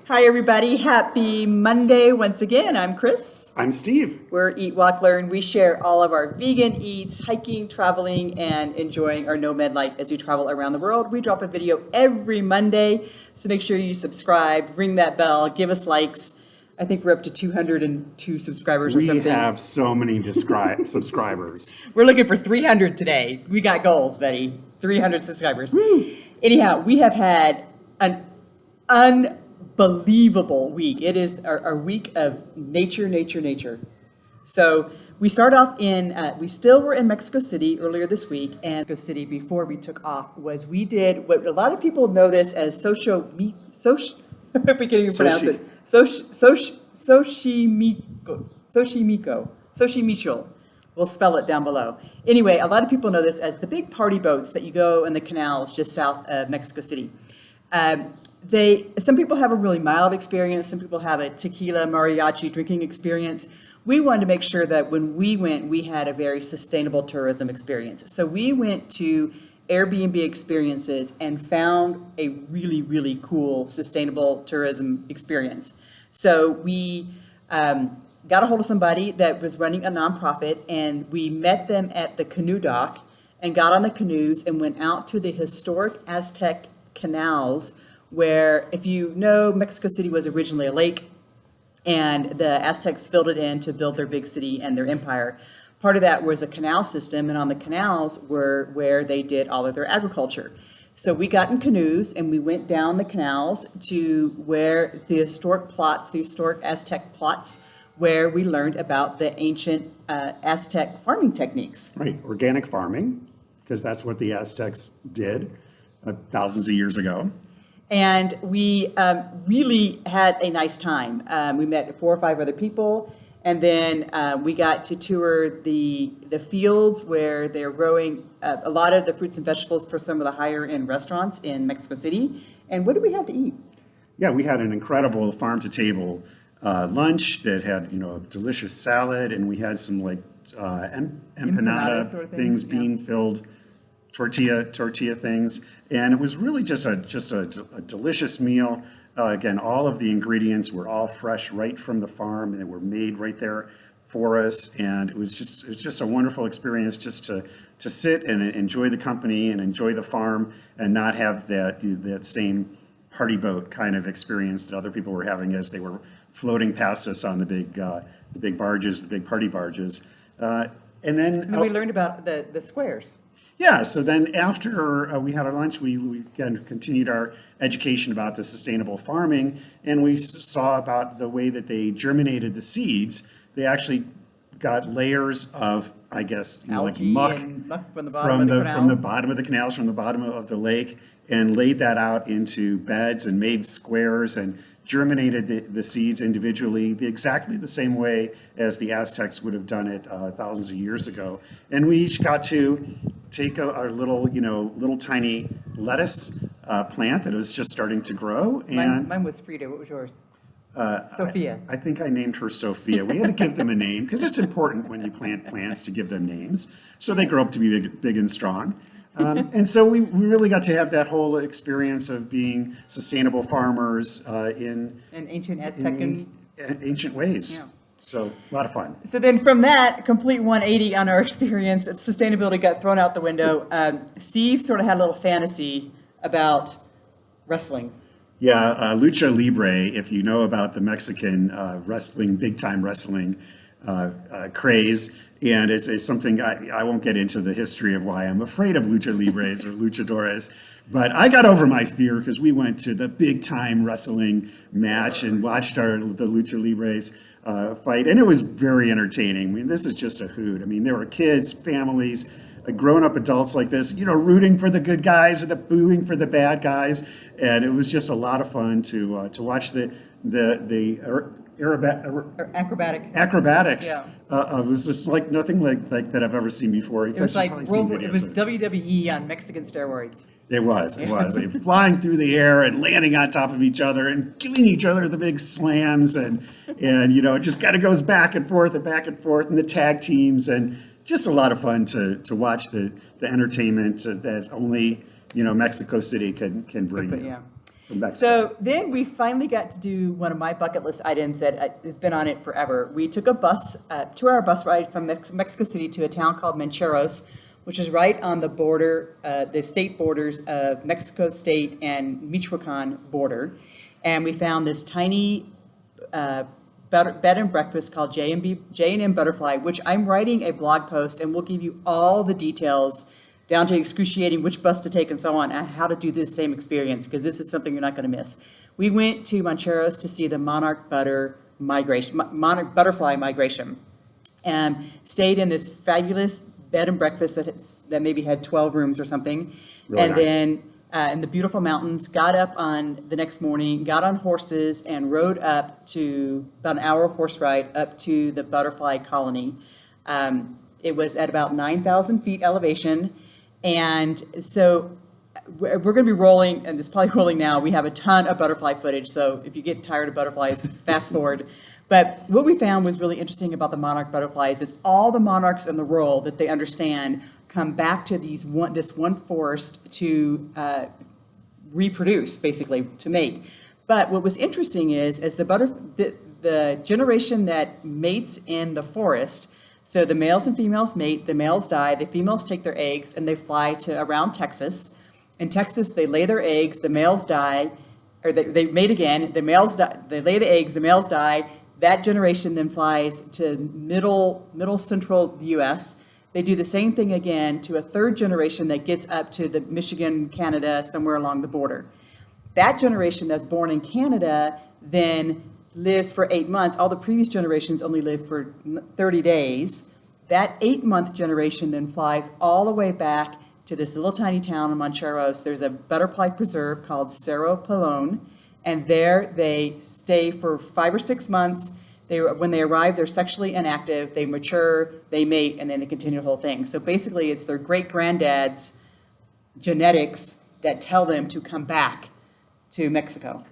Hi, everybody. Happy Monday once again. I'm Chris. I'm Steve. We're Eat, Walk, Learn. We share all of our vegan eats, hiking, traveling, and enjoying our nomad life as we travel around the world. We drop a video every Monday, so make sure you subscribe, ring that bell, give us likes. I think we're up to 202 subscribers or something. We have so many subscribers. We're looking for 300 today. We got goals, Betty. 300 subscribers. Woo! Anyhow, we have had an unbelievable week. It is our week of nature. So we start off we still were in Mexico City earlier this week, and Mexico City before we took off we did what a lot of people know this as if we can't even pronounce it. Xochimilco. We'll spell it down below. Anyway, a lot of people know this as the big party boats that you go in the canals just south of Mexico City. Some people have a really mild experience. Some people have a tequila mariachi drinking experience. We wanted to make sure that when we went, we had a very sustainable tourism experience. So we went to Airbnb experiences and found a really, really cool sustainable tourism experience. So we got a hold of somebody that was running a nonprofit, and we met them at the canoe dock and got on the canoes and went out to the historic Aztec canals, where, if you know, Mexico City was originally a lake, and the Aztecs filled it in to build their big city and their empire. Part of that was a canal system, and on the canals were where they did all of their agriculture. So we got in canoes and we went down the canals to where the historic Aztec plots, where we learned about the ancient Aztec farming techniques. Right, organic farming, because that's what the Aztecs did thousands of years ago. And we really had a nice time. We met 4 or 5 other people, and then we got to tour the fields where they're growing a lot of the fruits and vegetables for some of the higher end restaurants in Mexico City. And what did we have to eat? Yeah, we had an incredible farm to table lunch that had a delicious salad, and we had some empanada sort of things, yeah. bean filled tortilla things, and it was really just a delicious meal. Again, all of the ingredients were all fresh right from the farm, and they were made right there for us. And it was just a wonderful experience just to sit and enjoy the company and enjoy the farm, and not have that same party boat kind of experience that other people were having as they were floating past us on the big barges, the big party barges. And then we learned about the squares. Yeah, so then after we had our lunch, we again continued our education about the sustainable farming, and we saw about the way that they germinated the seeds. They actually got layers of, I guess, like muck from the bottom of the canals, from the bottom of the lake, and laid that out into beds and made squares and germinated the seeds individually, exactly the same way as the Aztecs would have done it thousands of years ago. And we each got to take our little tiny lettuce plant that was just starting to grow. And mine was Frida. What was yours? Sophia. I think I named her Sophia. We had to give them a name because it's important when you plant plants to give them names so they grow up to be big and strong. And so we really got to have that whole experience of being sustainable farmers in ancient Aztec ancient ways. Yeah. So a lot of fun. So then from that complete 180 on our experience, sustainability got thrown out the window. Steve sort of had a little fantasy about wrestling. Yeah, Lucha Libre, if you know about the Mexican wrestling, big-time wrestling craze, and it's something I won't get into the history of why I'm afraid of Lucha Libres or luchadores, but I got over my fear because we went to the big-time wrestling match and watched the Lucha Libres fight, and it was very entertaining. I mean, this is just a hoot. I mean, there were kids, families, grown-up adults like this, rooting for the good guys or booing for the bad guys, and it was just a lot of fun to watch the acrobatics. Yeah. It was just like nothing like that I've ever seen before. It was like it was WWE on Mexican steroids. It was. Flying through the air and landing on top of each other and giving each other the big slams, and it just kind of goes back and forth, and the tag teams, and just a lot of fun to watch the entertainment that only Mexico City can bring. Yeah. from Mexico. So then we finally got to do one of my bucket list items that has been on it forever. We took a bus, 2-hour bus ride from Mexico City to a town called Mancheros, which is right on the border, the state borders of Mexico State and Michoacan border. And we found this tiny bed and breakfast called J&M Butterfly, which I'm writing a blog post, and we'll give you all the details down to excruciating which bus to take and so on, and how to do this same experience, because this is something you're not going to miss. We went to Mancheros to see the Monarch Butterfly Migration, and stayed in this fabulous bed and breakfast that maybe had 12 rooms or something. Really and nice. Then in the beautiful mountains, got up on the next morning, got on horses, and rode up to about an hour horse ride up to the butterfly colony. It was at about 9,000 feet elevation. And so we're going to be rolling, and it's probably rolling now. We have a ton of butterfly footage, so if you get tired of butterflies, fast forward. But what we found was really interesting about the monarch butterflies is all the monarchs in the world that they understand come back to this one forest to reproduce, basically, to mate. But what was interesting is the generation that mates in the forest, so the males and females mate, the males die, the females take their eggs, and they fly to around Texas. In Texas, they lay their eggs, the males die, or they mate again, the males die, they lay the eggs, the males die. That generation then flies to middle central U.S. They do the same thing again to a third generation that gets up to the Michigan, Canada, somewhere along the border. That generation that's born in Canada then lives for 8 months. All the previous generations only lived for 30 days. That 8-month generation then flies all the way back to this little tiny town in Mancheros. There's a butterfly preserve called Cerro Pelon, and there they stay for 5 or 6 months. When they arrive, they're sexually inactive, they mature, they mate, and then they continue the whole thing. So basically, it's their great-granddad's genetics that tell them to come back to Mexico.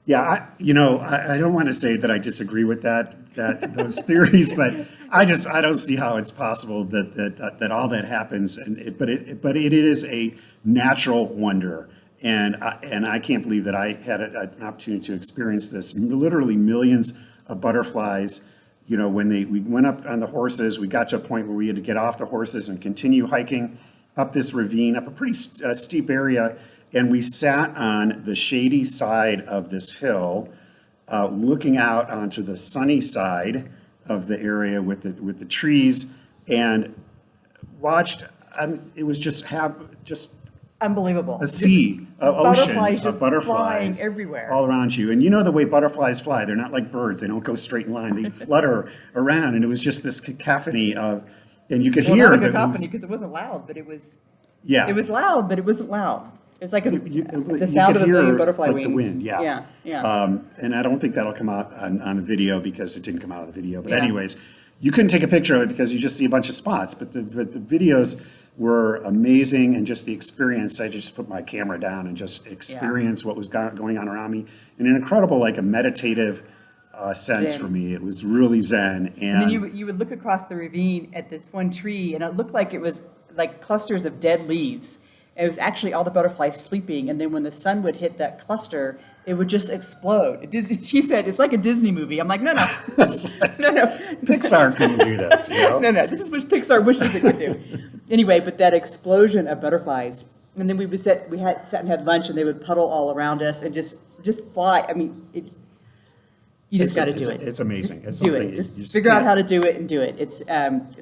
Yeah, I don't want to say that I disagree with those theories, but I don't see how it's possible that all that happens. But it is a natural wonder, and I can't believe that I had an opportunity to experience this. Literally millions of butterflies. When we went up on the horses, we got to a point where we had to get off the horses and continue hiking up this ravine, up a pretty steep area. And we sat on the shady side of this hill, looking out onto the sunny side of the area with the trees, and watched. It was just Unbelievable. a sea, an ocean Butterflies of just butterflies flying everywhere. all around you. And the way butterflies fly, they're not like birds. They don't go straight in line. They flutter around, and it was just this cacophony of, and you could hear not a that it cacophony was, because it wasn't loud, but it was. yeah. It was loud, but it wasn't loud. It's like You the sound could of a million hear, butterfly like, wings. the wind, yeah. Yeah. And I don't think that'll come out on the video because it didn't come out of the video. But Yeah. anyways, you couldn't take a picture of it because you just see a bunch of spots. But the videos were amazing, and just the experience. I just put my camera down and just experience what was going on around me in an incredible, like a meditative sense Zen. for me. It was really zen. And then you would look across the ravine at this one tree, and it looked like it was like clusters of dead leaves. It was actually all the butterflies sleeping, and then when the sun would hit that cluster, it would just explode. She said, it's like a Disney movie. I'm like, no. Pixar couldn't do this. No, this is what Pixar wishes it could do. Anyway, but that explosion of butterflies, and then we sat and had lunch, and they would puddle all around us and just fly. I mean, you just got to do it. It's amazing. Just It's do something it. Just you just figure out can't- how to do it and do it. It's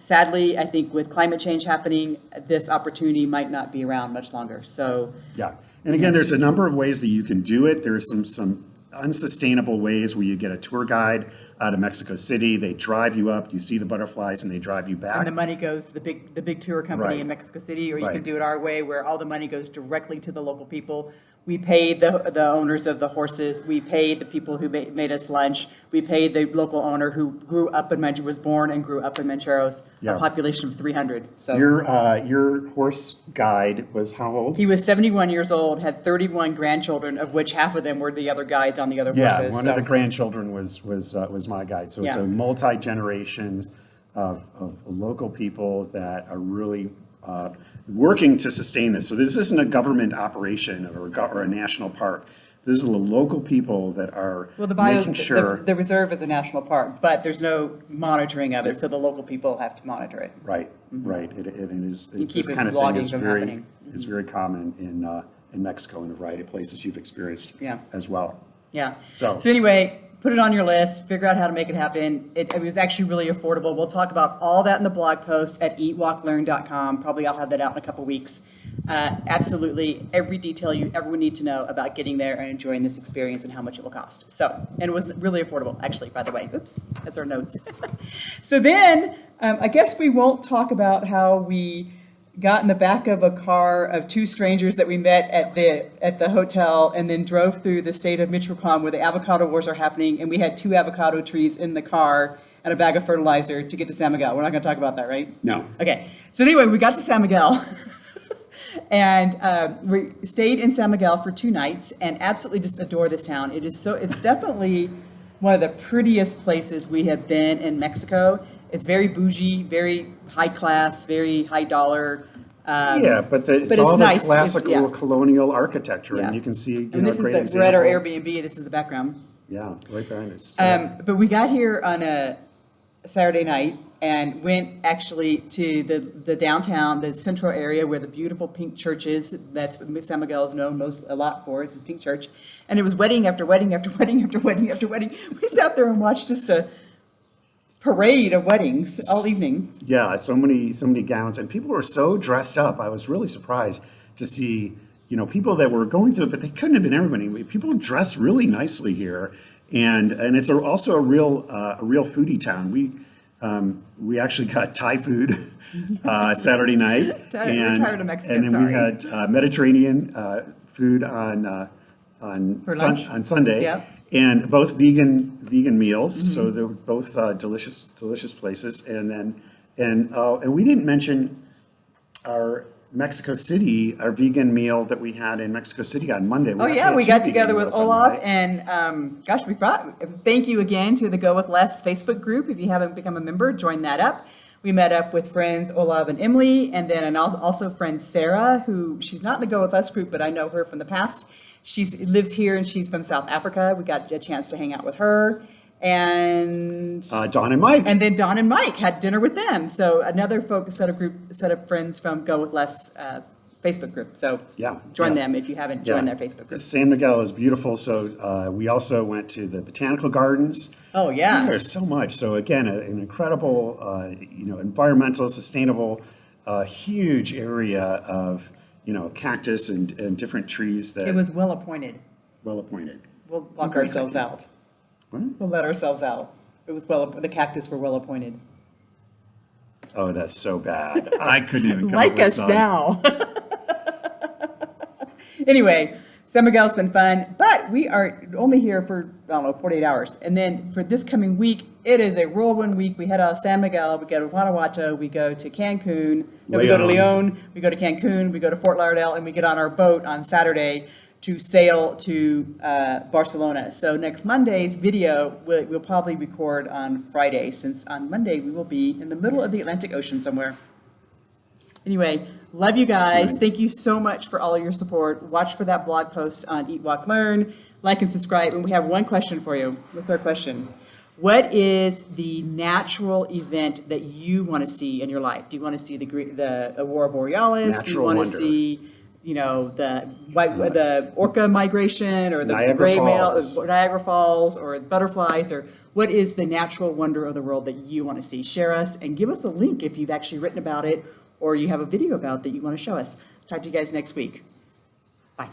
sadly, I think, with climate change happening, this opportunity might not be around much longer. So Yeah, and again, there's a number of ways that you can do it. There's some unsustainable ways where you get a tour guide out of Mexico City. They drive you up, you see the butterflies, and they drive you back. and the money goes to the big tour company Right. in Mexico City, or you Right. can do it our way, where all the money goes directly to the local people. We paid the owners of the horses. We paid the people who made us lunch. We paid the local owner who was born and grew up in Mancheros, Yeah. a population of 300. So Your horse guide was how old? he was 71 years old, had 31 grandchildren, of which half of them were the other guides on the other Yeah, horses. one So- of the grandchildren was my guide. So it's Yeah. a multi-generations of local people that are really working to sustain this. So this isn't a government operation or a national park. This is the local people that are Well, making sure. the reserve is a national park, but there's no monitoring of it, so the local people have to monitor it. Right, right. It is, You keep this it kind of thing blogging is from very, happening. is very common in Mexico and a variety of places you've experienced Yeah. as well. Yeah. So- So anyway, put it on your list, figure out how to make it happen. It was actually really affordable. We'll talk about all that in the blog post at EatWalkLearn.com. Probably I'll have that out in a couple weeks. Absolutely every detail you ever would need to know about getting there and enjoying this experience and how much it will cost. So, and it was really affordable, actually, by the way. Oops, that's our notes. So then, I guess we won't talk about how we got in the back of a car of two strangers that we met at the hotel and then drove through the state of Michoacan where the avocado wars are happening, and we had 2 avocado trees in the car and a bag of fertilizer to get to San Miguel. We're not going to talk about that, right? No. Okay. So anyway, we got to San Miguel and we stayed in San Miguel for 2 nights and absolutely just adore this town. It's definitely one of the prettiest places we have been in Mexico. It's very bougie, very high class, very high dollar. Yeah, but it's it's all the nice. classical Yeah. colonial architecture, Yeah. and you can see, And this great is we're at our example. Airbnb. This is the background. Yeah, right behind us. But we got here on a Saturday night and went actually to the downtown, the central area where the beautiful pink church is. That's what San Miguel is known a lot for, is this pink church. And it was wedding after wedding after wedding after wedding after wedding. We sat there and watched just a parade of weddings all evening. Yeah, so many gowns, and people were so dressed up. I was really surprised to see, people that were going through it, but they couldn't have been everybody. People dress really nicely here, and it's also a real foodie town. We actually got Thai food Saturday night, We're tired of Mexican, and then we sorry. had Mediterranean food on For lunch? on Sunday. Yep. And both vegan meals, so they were both delicious places. And then and we didn't mention our Mexico City, our vegan meal that we had in Mexico City on Monday. Oh yeah, we got together with Olaf and thank you again to the Go With Less Facebook group. If you haven't become a member, join that up. We met up with friends Olaf and Emily, and then also friend Sarah, who she's not in the Go With Us group, but I know her from the past. She lives here and she's from South Africa. We got a chance to hang out with her. And Don and Mike. And then Don and Mike had dinner with them. So another set of friends from Go With Less Facebook group. So join them if you haven't joined their Facebook group. San Miguel is beautiful. So we also went to the botanical gardens. Oh yeah. There's so much. So again, an incredible, environmental, sustainable, huge area of cactus and different trees that. It was well appointed. Well appointed. We'll lock ourselves out. What? We'll let ourselves out. It was the cactus were well appointed. Oh, that's so bad. I couldn't even come Like up with us some. now. Anyway, San Miguel's been fun, but we are only here for, 48 hours. And then for this coming week, it is a whirlwind week. We head out of San Miguel, we go to Guanajuato, we go to Cancun, then we go to Leon, we go to Cancun, we go to Fort Lauderdale, and we get on our boat on Saturday to sail to Barcelona. So next Monday's video, we'll probably record on Friday, since on Monday we will be in the middle of the Atlantic Ocean somewhere. Anyway, love you guys. Thank you so much for all of your support. Watch for that blog post on Eat, Walk, Learn. Like and subscribe. And we have one question for you. What's our question? What is the natural event that you want to see in your life? Do you want to see the Aurora Borealis? Do you want to see, the orca migration, or the gray Niagara Falls, or butterflies, or what is the natural wonder of the world that you want to see? Share us and give us a link if you've actually written about it, or you have a video about that you want to show us. Talk to you guys next week. Bye.